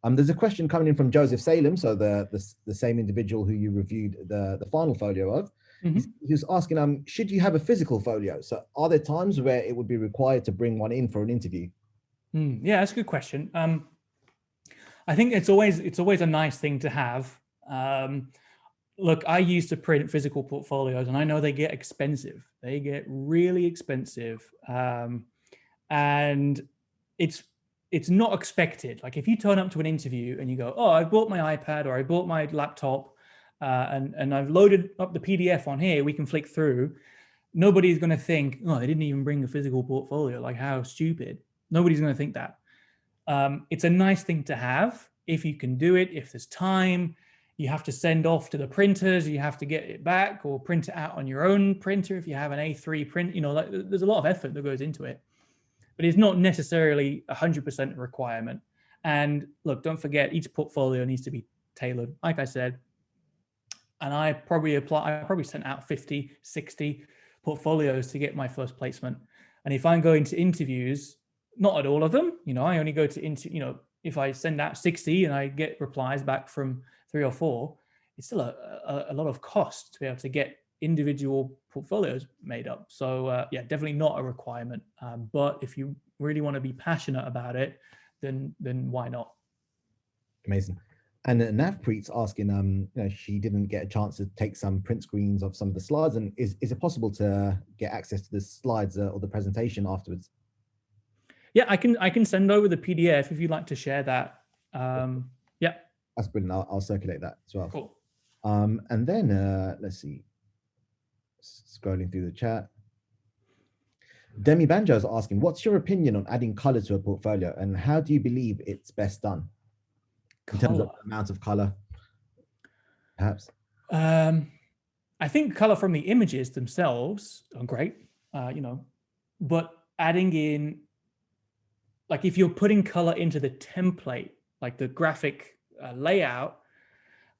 There's a question coming in from Joseph Salem, so the same individual who you reviewed the final folio of. He's asking, should you have a physical folio? So are there times where it would be required to bring one in for an interview? Yeah, that's a good question. I think it's always a nice thing to have. Look, I used to print physical portfolios, and I know they get expensive. They get really expensive, and it's not expected. Like if you turn up to an interview and you go, "Oh, I bought my iPad or I bought my laptop, and I've loaded up the PDF on here. We can flick through." Nobody's going to think, "Oh, they didn't even bring a physical portfolio. Like how stupid." Nobody's going to think that. It's a nice thing to have if you can do it. If there's time, you have to send off to the printers, you have to get it back or print it out on your own printer. If you have an A3 print, like, there's a lot of effort that goes into it, but it's not necessarily 100% a requirement. And look, don't forget, each portfolio needs to be tailored, like I said. And I probably sent out 50, 60 portfolios to get my first placement. And if I'm going to interviews, not at all of them, I only go to if I send out 60 and I get replies back from 3 or 4, it's still a lot of cost to be able to get individual portfolios made up. So yeah, definitely not a requirement. But if you really want to be passionate about it, then why not? Amazing. And Navpreet's asking, she didn't get a chance to take some print screens of some of the slides, and is it possible to get access to the slides or the presentation afterwards? Yeah, I can send over the PDF if you'd like to share that. Yeah. That's brilliant. I'll circulate that as well. Cool. And then let's see. Scrolling through the chat. Demi Banjo is asking, what's your opinion on adding color to a portfolio, and how do you believe it's best done? In terms of amount of color, perhaps? I think color from the images themselves are great, but adding in, like if you're putting color into the template, like the graphic layout,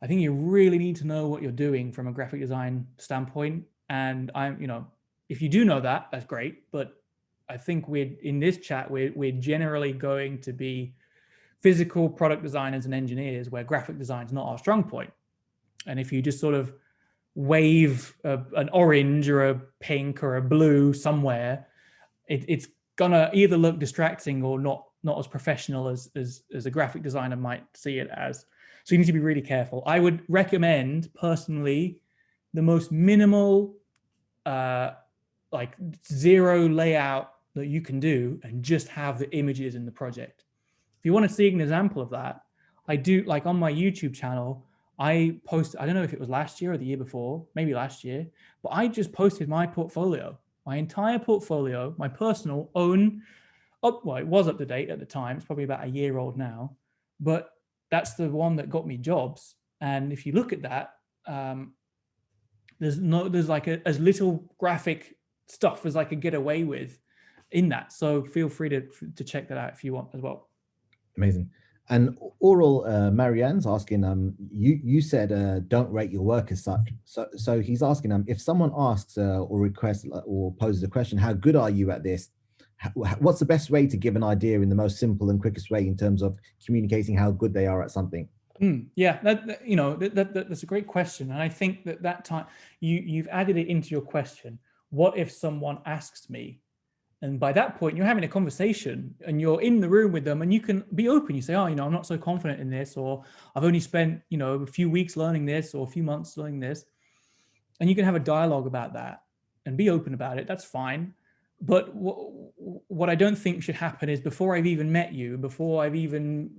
I think you really need to know what you're doing from a graphic design standpoint. And if you do know that, that's great. But I think in this chat, we're generally going to be physical product designers and engineers, where graphic design is not our strong point. And if you just sort of wave an orange or a pink or a blue somewhere, it's gonna either look distracting or not as professional as a graphic designer might see it as. So you need to be really careful. I would recommend personally the most minimal, like zero layout that you can do, and just have the images in the project. If you want to see an example of that, I do, like on my YouTube channel, I posted, I don't know if it was last year or the year before, maybe last year, but I just posted my portfolio, my entire portfolio, my personal own, well, it was up to date at the time. It's probably about a year old now, but that's the one that got me jobs. And if you look at that, there's like as little graphic stuff as I could get away with in that. So feel free to check that out if you want as well. Amazing. And Oral Marianne's asking, you said don't rate your work as such. So he's asking, if someone asks or requests or poses a question, how good are you at this? What's the best way to give an idea in the most simple and quickest way in terms of communicating how good they are at something? Yeah, that's a great question. And I think that time you've added it into your question. What if someone asks me? And by that point, you're having a conversation and you're in the room with them, and you can be open. You say, oh, I'm not so confident in this, or I've only spent, a few weeks learning this or a few months learning this. And you can have a dialogue about that and be open about it. That's fine. But what I don't think should happen is, before I've even met you, before I've even,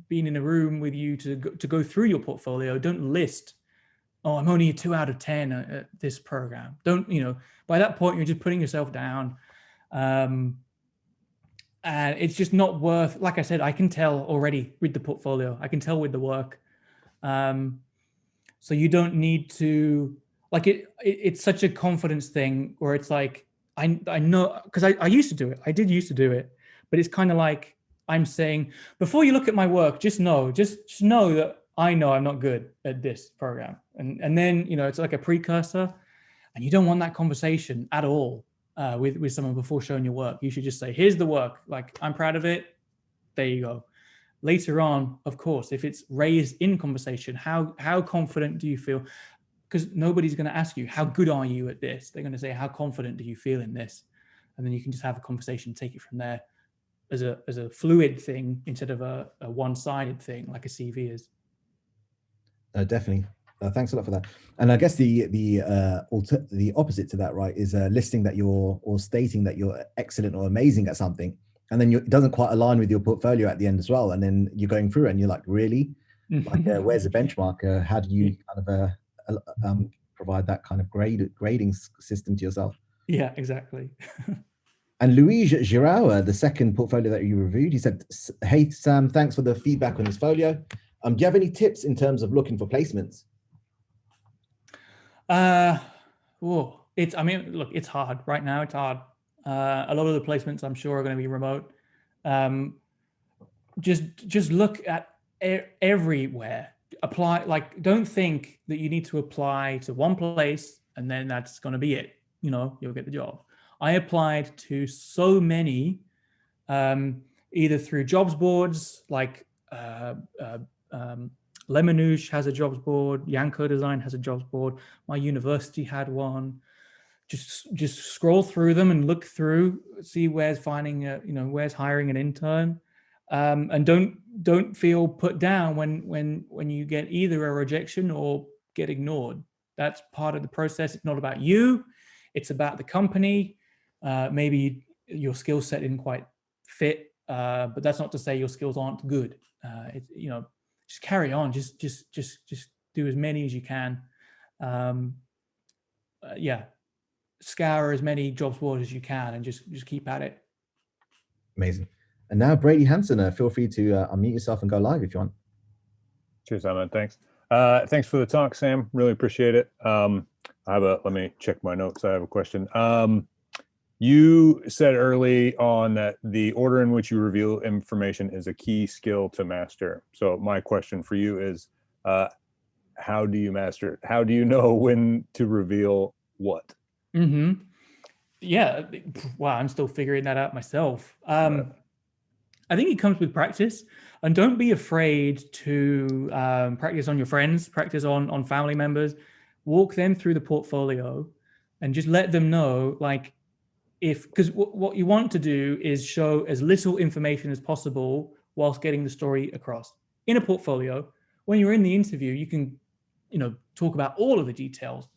been in a room with you to go through your portfolio, don't list, oh, I'm only a 2 out of 10 at this program. Don't, by that point, you're just putting yourself down. And it's just not worth, like I said, I can tell already with the portfolio, I can tell with the work. So you don't need to, like, it's such a confidence thing where it's like, I know, because I used to do it. I did used to do it, but it's kind of like I'm saying, before you look at my work, just know that I know I'm not good at this program. And then, it's like a precursor, and you don't want that conversation at all with someone before showing your work. You should just say, here's the work. Like, I'm proud of it. There you go. Later on, of course, if it's raised in conversation, how confident do you feel? Because nobody's going to ask you, how good are you at this? They're going to say, how confident do you feel in this? And then you can just have a conversation, take it from there as a fluid thing instead of a one-sided thing like a CV is. Definitely. Thanks a lot for that. And I guess the opposite to that, right, is listing that you're, or stating that you're excellent or amazing at something, and then it doesn't quite align with your portfolio at the end as well. And then you're going through it and you're like, really? Like, where's the benchmark? How do you kind of provide that kind of grading system to yourself? Yeah, exactly. And Louis Giraud, the second portfolio that you reviewed, he said, "Hey Sam, thanks for the feedback on this folio. Do you have any tips in terms of looking for placements?" I mean, look, it's hard right now. It's hard. A lot of the placements, I'm sure, are going to be remote. Just look at everywhere. Apply. Like, don't think that you need to apply to one place and then that's going to be it. You know, you'll get the job. I applied to so many, either through jobs boards like Lemonouche has a jobs board, Yanko Design has a jobs board, my university had one. Just scroll through them and look through, see where's finding where's hiring an intern, and don't feel put down when you get either a rejection or get ignored. That's part of the process. It's not about you, it's about the company. Maybe your skill set didn't quite fit, but that's not to say your skills aren't good. Just carry on. Just do as many as you can. Scour as many jobs boards as you can, and just keep at it. Amazing. And now Brady Hanson, feel free to unmute yourself and go live if you want. Cheers, Simon. Thanks. Thanks for the talk, Sam. Really appreciate it. Let me check my notes. I have a question. You said early on that the order in which you reveal information is a key skill to master. So my question for you is, how do you master it? How do you know when to reveal what? Yeah. Wow. I'm still figuring that out myself. Right. I think it comes with practice, and don't be afraid to practice on your friends, practice on family members, walk them through the portfolio and just let them know, like, because what you want to do is show as little information as possible whilst getting the story across. In a portfolio, when you're in the interview, you can, talk about all of the details,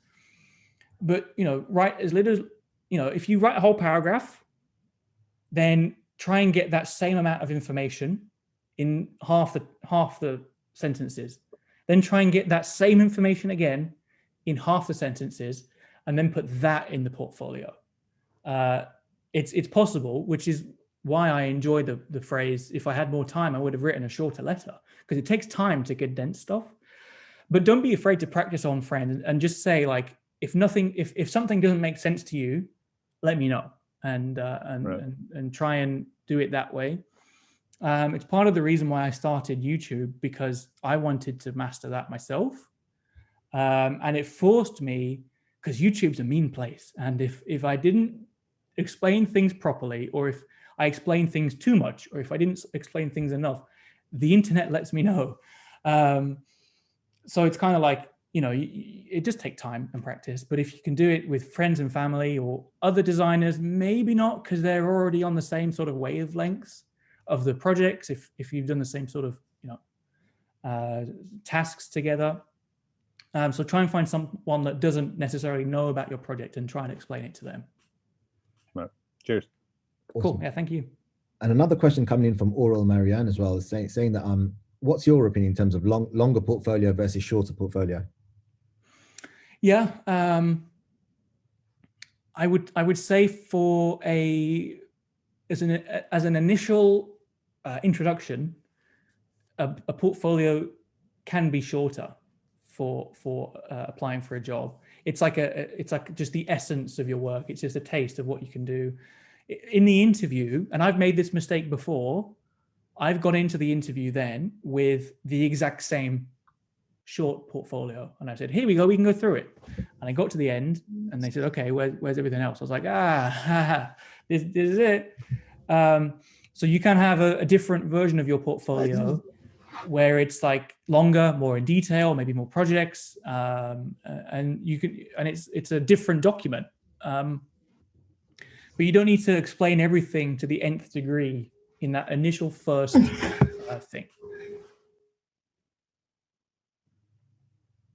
but, write as little, if you write a whole paragraph, then try and get that same amount of information in half the sentences. Then try and get that same information again in half the sentences, and then put that in the portfolio. It's possible, which is why I enjoy the phrase, if I had more time, I would have written a shorter letter, because it takes time to condense stuff. But don't be afraid to practice on friends, and just say, like, if something doesn't make sense to you, let me know, and try and do it that way. It's part of the reason why I started YouTube, because I wanted to master that myself. And it forced me, because YouTube's a mean place. And if I didn't explain things properly, or if I explained things too much, or if I didn't explain things enough, the internet lets me know. So it's kind of like, it just takes time and practice. But if you can do it with friends and family or other designers, maybe not, because they're already on the same sort of wavelengths of the projects. If you've done the same sort of, tasks together. So try and find someone that doesn't necessarily know about your project and try and explain it to them. Right. Cheers. Awesome. Cool. Yeah, thank you. And another question coming in from Oral Marianne as well, is saying that what's your opinion in terms of longer portfolio versus shorter portfolio? Yeah, I would say as an initial introduction, a portfolio can be shorter for applying for a job. It's like just the essence of your work. It's just a taste of what you can do in the interview. And I've made this mistake before. I've gone into the interview then with the exact same short portfolio, and I said, here we go, we can go through it. And I got to the end and they said, okay, where's everything else? I was like, this is it. So So you can have a different version of your portfolio where it's like longer, more in detail, maybe more projects, and it's a different document. But you don't need to explain everything to the nth degree in that initial first thing.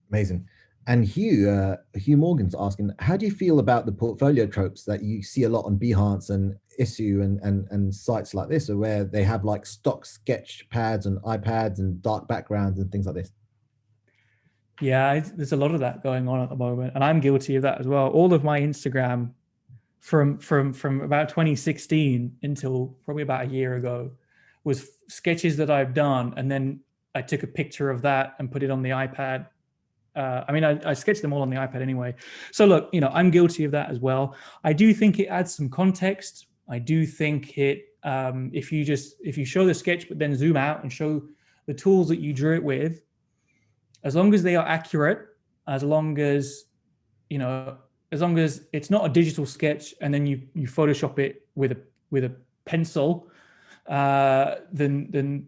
Amazing. And Hugh Morgan's asking, how do you feel about the portfolio tropes that you see a lot on Behance and Issue and sites like this, where they have like stock sketch pads and iPads and dark backgrounds and things like this? Yeah, there's a lot of that going on at the moment, and I'm guilty of that as well. All of my Instagram from about 2016 until probably about a year ago was sketches that I've done, and then I took a picture of that and put it on the iPad. I mean, I sketched them all on the iPad anyway. So look, I'm guilty of that as well. I do think it adds some context. I do think it, if you show the sketch, but then zoom out and show the tools that you drew it with, as long as they are accurate, as long as it's not a digital sketch and then you Photoshop it with a pencil, then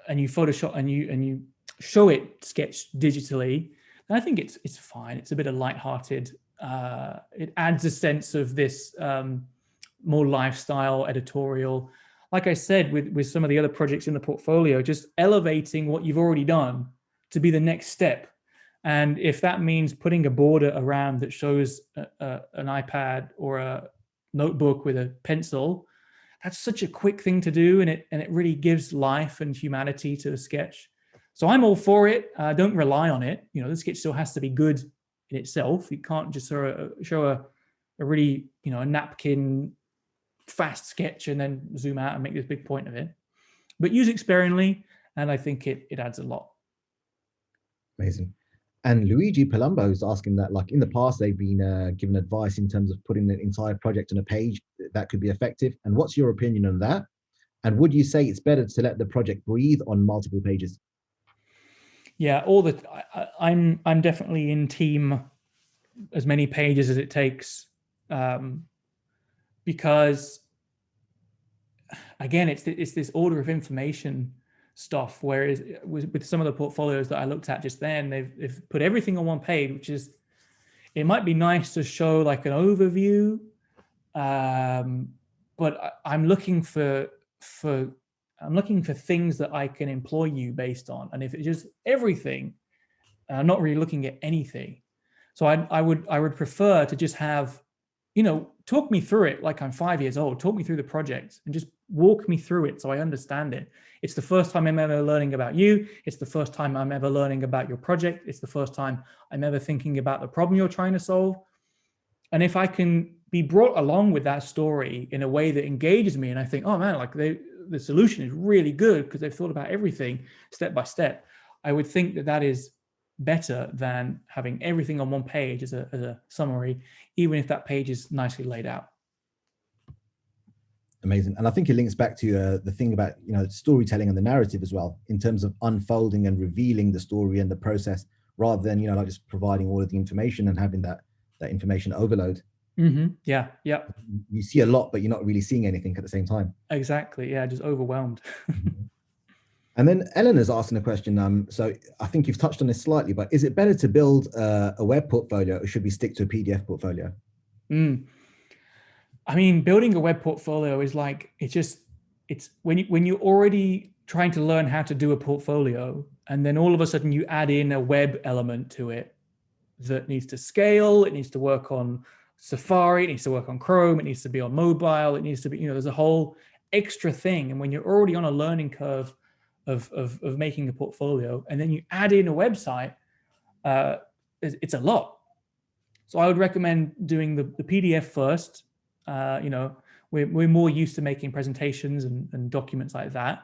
and you Photoshop and you show it sketched digitally, I think it's fine. It's a bit of lighthearted. It adds a sense of this more lifestyle editorial. Like I said, with some of the other projects in the portfolio, just elevating what you've already done to be the next step. And if that means putting a border around that shows an iPad or a notebook with a pencil, that's such a quick thing to do, and it really gives life and humanity to the sketch. So I'm all for it. Don't rely on it. The sketch still has to be good in itself. You can't just show a really, a napkin fast sketch and then zoom out and make this big point of it. But use it sparingly, and I think it adds a lot. Amazing. And Luigi Palumbo is asking that, like in the past, they've been given advice in terms of putting the entire project on a page that could be effective. And what's your opinion on that? And would you say it's better to let the project breathe on multiple pages? Yeah, I'm definitely in team as many pages as it takes, because again, it's this order of information stuff. Whereas with some of the portfolios that I looked at just then, they've put everything on one page, which is, it might be nice to show like an overview, but I'm looking for things that I can employ you based on. And if it's just everything, I'm not really looking at anything. So I would prefer to just have, talk me through it like I'm 5 years old. Talk me through the project and just walk me through it so I understand it. It's the first time I'm ever learning about you. It's the first time I'm ever learning about your project. It's the first time I'm ever thinking about the problem you're trying to solve. And if I can be brought along with that story in a way that engages me, and I think, oh man, like the solution is really good because they've thought about everything step by step, I would think that is better than having everything on one page as a summary, even if that page is nicely laid out. Amazing. And I think it links back to the thing about, storytelling and the narrative as well, in terms of unfolding and revealing the story and the process, rather than, like just providing all of the information and having that information overload. Mm-hmm. Yeah. You see a lot, but you're not really seeing anything at the same time. Exactly. Yeah, just overwhelmed. And then Eleanor's asking a question. So I think you've touched on this slightly, but is it better to build a web portfolio, or should we stick to a PDF portfolio? I mean, building a web portfolio is like, it's when you're already trying to learn how to do a portfolio, and then all of a sudden you add in a web element to it that needs to scale, it needs to work on Safari, it needs to work on Chrome, it needs to be on mobile, it needs to be, there's a whole extra thing. And when you're already on a learning curve of making a portfolio, and then you add in a website, it's a lot. So I would recommend doing the PDF first. We're more used to making presentations and documents like that.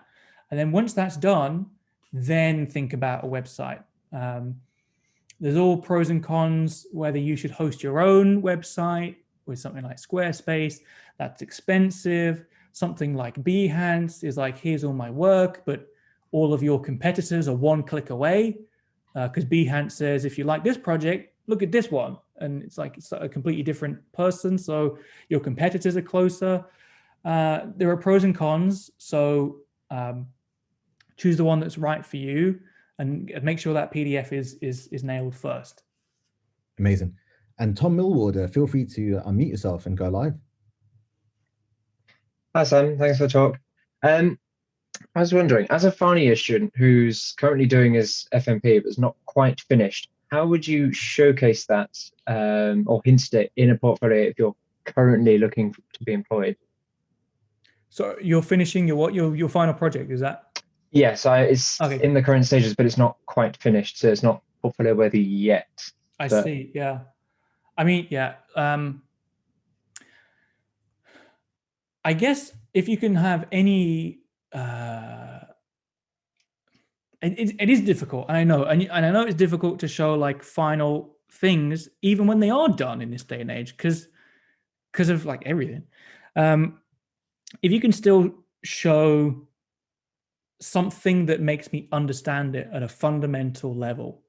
And then once that's done, then think about a website. There's all pros and cons, whether you should host your own website with something like Squarespace. That's expensive. Something like Behance is like, here's all my work, but all of your competitors are one click away, because Behance says, if you like this project, look at this one. And it's like, it's a completely different person. So your competitors are closer. There are pros and cons. So choose the one that's right for you, and make sure that PDF is nailed first. Amazing. And Tom Millward, feel free to unmute yourself and go live. Hi, Sam. Thanks for the talk. I was wondering, as a final year student who's currently doing his FMP but is not quite finished, how would you showcase that or hint at it in a portfolio if you're currently looking to be employed? So you're finishing your final project, is that? Yes, it's Okay. in the current stages, but it's not quite finished, so it's not portfolio worthy yet. I see. Yeah. I mean, yeah. I guess if you can have any, it is difficult, and I know, and I know it's difficult to show like final things, even when they are done in this day and age, because of like everything. If you can still show something that makes me understand it at a fundamental level,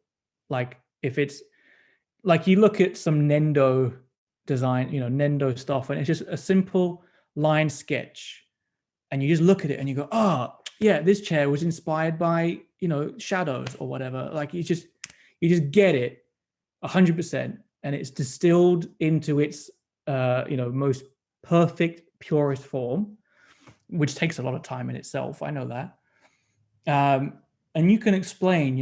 like if it's like you look at some Nendo design, Nendo stuff, and it's just a simple line sketch, and you just look at it and you go, oh yeah, this chair was inspired by shadows or whatever. Like you just get it 100%, and it's distilled into its most perfect, purest form, which takes a lot of time in itself. I know that. And you can explain,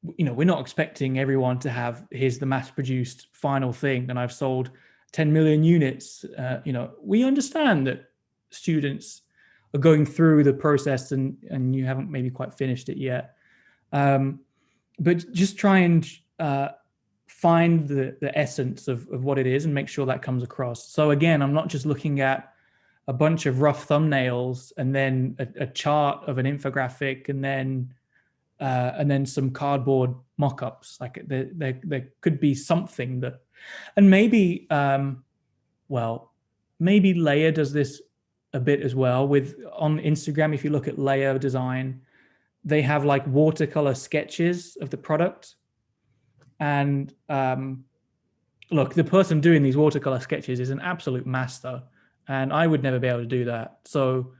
we're not expecting everyone to have, here's the mass-produced final thing, and I've sold 10 million units. We understand that students are going through the process and you haven't maybe quite finished it yet. But just try and find the essence of what it is and make sure that comes across. So again, I'm not just looking at a bunch of rough thumbnails and then a chart of an infographic and then some cardboard mock-ups. Like there could be something that, and maybe, maybe Leia does this a bit as well on Instagram. If you look at Leia Design, they have like watercolor sketches of the product. And look, the person doing these watercolor sketches is an absolute master, and I would never be able to do that. So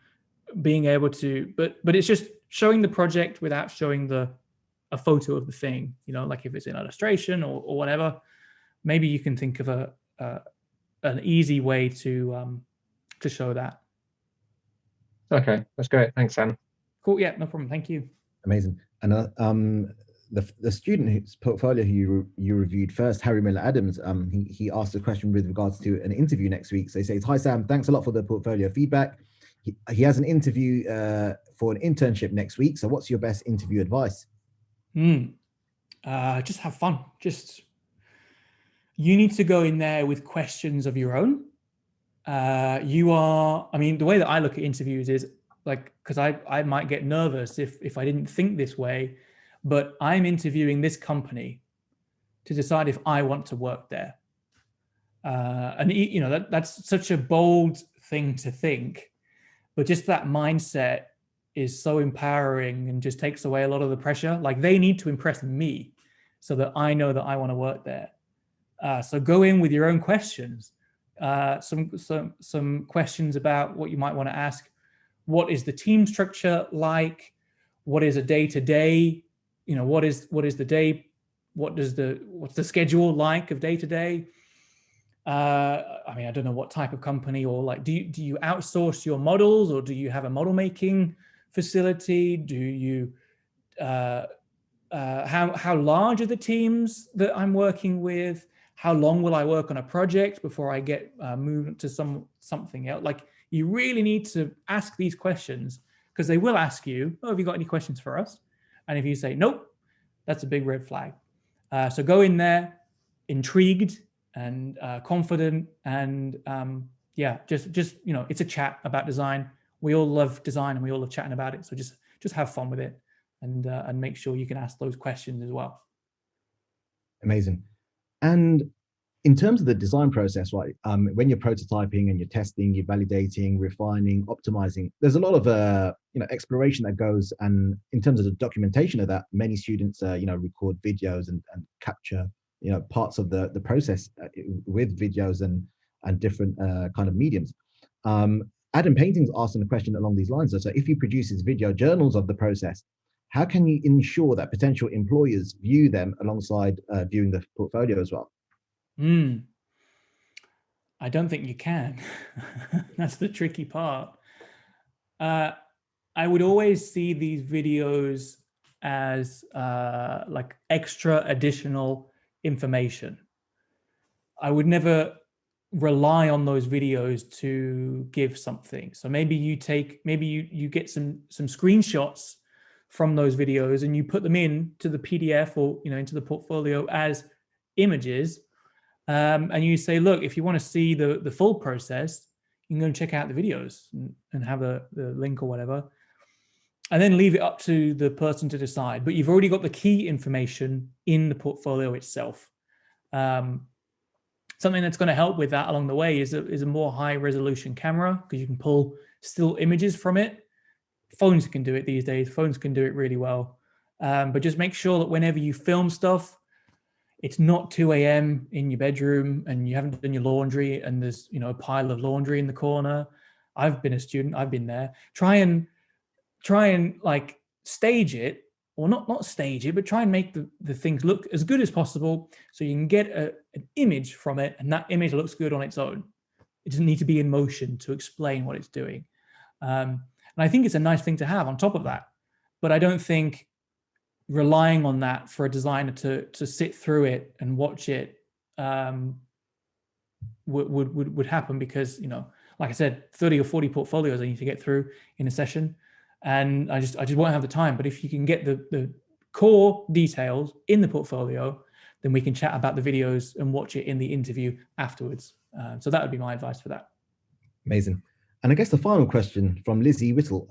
being able to, but it's just showing the project without showing a photo of the thing, like if it's an illustration or whatever, maybe you can think of an easy way to show that. Okay, that's great. Thanks, Sam. Cool. Yeah, no problem. Thank you. Amazing. And the student whose portfolio you reviewed first, Harry Miller Adams, he asked a question with regards to an interview next week. So he says, "Hi Sam, thanks a lot for the portfolio feedback. He has an interview for an internship next week. So what's your best interview advice?" Just have fun. You need to go in there with questions of your own. The way that I look at interviews is like, because I might get nervous if I didn't think this way, but I'm interviewing this company to decide if I want to work there. That's such a bold thing to think, but just that mindset is so empowering and just takes away a lot of the pressure. Like they need to impress me so that I know that I want to work there. So go in with your own questions. Some questions about what you might want to ask. What is the team structure like? What is a day-to-day? What is the day? What's the schedule like of day-to-day? I don't know what type of company, or like, do you outsource your models, or do you have a model making facility? Do you how large are the teams that I'm working with? How long will I work on a project before I get moved to something else? Like, you really need to ask these questions, because they will ask you, "Oh, have you got any questions for us?" And if you say nope, that's a big red flag. So go in there intrigued and confident, and just it's a chat about design. We all love design and we all love chatting about it. So just have fun with it, and make sure you can ask those questions as well. Amazing. And in terms of the design process, right? When you're prototyping and you're testing, you're validating, refining, optimizing, there's a lot of exploration that goes. And in terms of the documentation of that, many students record videos and capture parts of the process with videos and different kind of mediums. Adam Painting's asking a question along these lines. So if he produces video journals of the process, how can you ensure that potential employers view them alongside viewing the portfolio as well? I don't think you can. That's the tricky part. I would always see these videos as like extra additional information. I would never rely on those videos to give something. So maybe you get some screenshots from those videos and you put them in to the PDF or into the portfolio as images, and you say, look, if you want to see the full process, you can go and check out the videos and have the link or whatever, and then leave it up to the person to decide. But you've already got the key information in the portfolio itself. Something that's going to help with that along the way is a more high resolution camera, because you can pull still images from it. Phones can do it these days. Phones can do it really well. But just make sure that whenever you film stuff, it's not 2 a.m. in your bedroom and you haven't done your laundry and there's a pile of laundry in the corner. I've been a student. I've been there. Try and like stage it, or not stage it, but try and make the things look as good as possible so you can get an image from it, and that image looks good on its own. It doesn't need to be in motion to explain what it's doing. And I think it's a nice thing to have on top of that. But I don't think relying on that for a designer to sit through it and watch it would happen, because like I said, 30 or 40 portfolios I need to get through in a session, and I just won't have the time. But if you can get the core details in the portfolio, then we can chat about the videos and watch it in the interview afterwards. So that would be my advice for that. Amazing. And I guess the final question from Lizzie Whittle,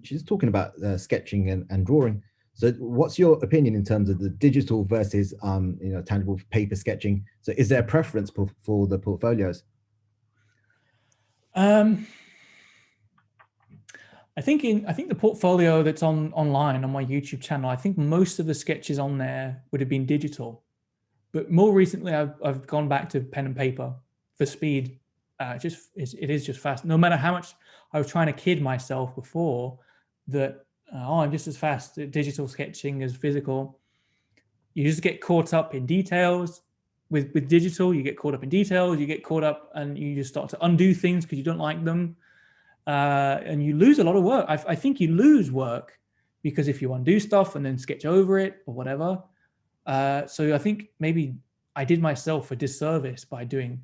she's talking about sketching and drawing. So what's your opinion in terms of the digital versus tangible paper sketching? So is there a preference for the portfolios? I think the portfolio that's online on my YouTube channel, I think most of the sketches on there would have been digital, but more recently I've gone back to pen and paper for speed. It is just fast. No matter how much I was trying to kid myself before that, I'm just as fast at digital sketching as physical. You just get caught up in details. With digital, you get caught up in details. You get caught up and you just start to undo things because you don't like them. And you lose a lot of work. I think you lose work because if you undo stuff and then sketch over it or whatever. So I think maybe I did myself a disservice by doing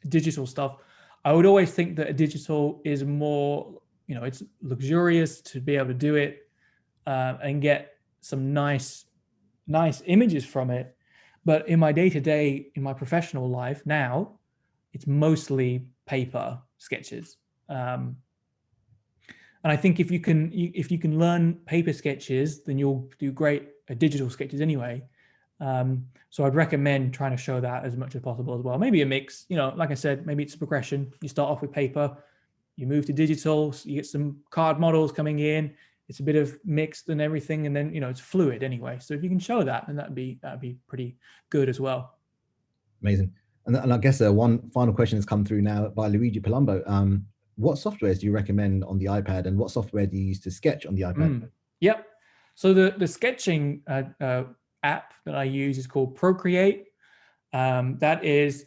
digital stuff. I would always think that a digital is more, it's luxurious to be able to do it and get some nice images from it. But in my day-to-day, in my professional life now, it's mostly paper sketches. And I think if you can learn paper sketches, then you'll do great at digital sketches anyway. So I'd recommend trying to show that as much as possible as well. Maybe a mix, like I said, maybe it's a progression. You start off with paper, you move to digital, so you get some card models coming in. It's a bit of mixed and everything, and then it's fluid anyway. So if you can show that, then that'd be pretty good as well. Amazing. And I guess one final question has come through now by Luigi Palumbo. What softwares do you recommend on the iPad, and what software do you use to sketch on the iPad? Yep. So the sketching app that I use is called Procreate. That is,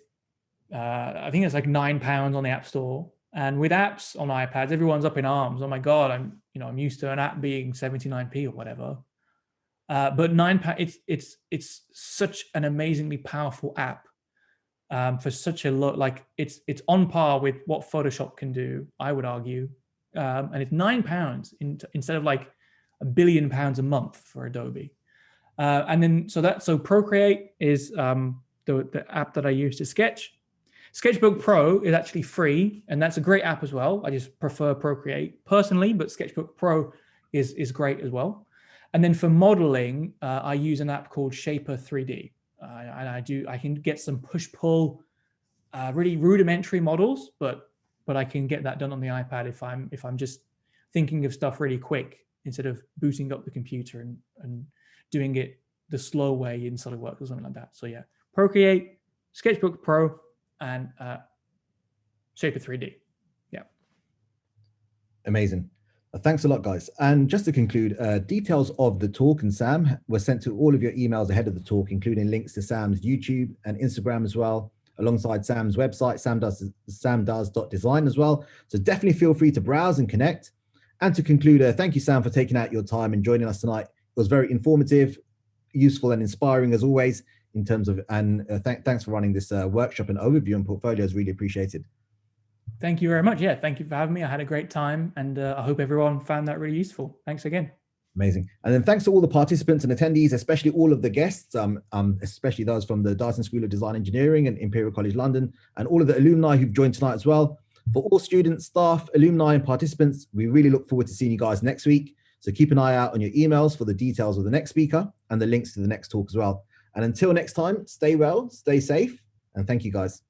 I think it's like £9 on the App Store. And with apps on iPads, everyone's up in arms. Oh my God, I'm used to an app being 79p or whatever. But £9, it's such an amazingly powerful app. For such a low, like it's on par with what Photoshop can do, I would argue, and it's £9 instead of like £1 billion a month for Adobe. And then so Procreate is the app that I use to sketch. Sketchbook Pro is actually free, and that's a great app as well. I just prefer Procreate personally, but Sketchbook Pro is great as well. And then for modeling, I use an app called Shaper 3D. And I can get some push-pull, really rudimentary models, but I can get that done on the iPad if I'm just thinking of stuff really quick instead of booting up the computer and doing it the slow way in SolidWorks or something like that. So yeah, Procreate, Sketchbook Pro, and Shaper 3D. Amazing. Thanks a lot, guys. And just to conclude, details of the talk and Sam were sent to all of your emails ahead of the talk, including links to Sam's YouTube and Instagram as well, alongside Sam's website, samdoes.design as well. So definitely feel free to browse and connect. And to conclude, thank you, Sam, for taking out your time and joining us tonight. It was very informative, useful, and inspiring as always in terms of, and thanks for running this workshop and overview and portfolios. Really appreciated. Thank you very much. Yeah, thank you for having me. I had a great time, and I hope everyone found that really useful. Thanks again. Amazing. And then thanks to all the participants and attendees, especially all of the guests, especially those from the Dyson School of Design Engineering and Imperial College London, and all of the alumni who've joined tonight as well. For all students, staff, alumni, and participants, we really look forward to seeing you guys next week. So keep an eye out on your emails for the details of the next speaker and the links to the next talk as well. And until next time, stay well, stay safe, and thank you, guys.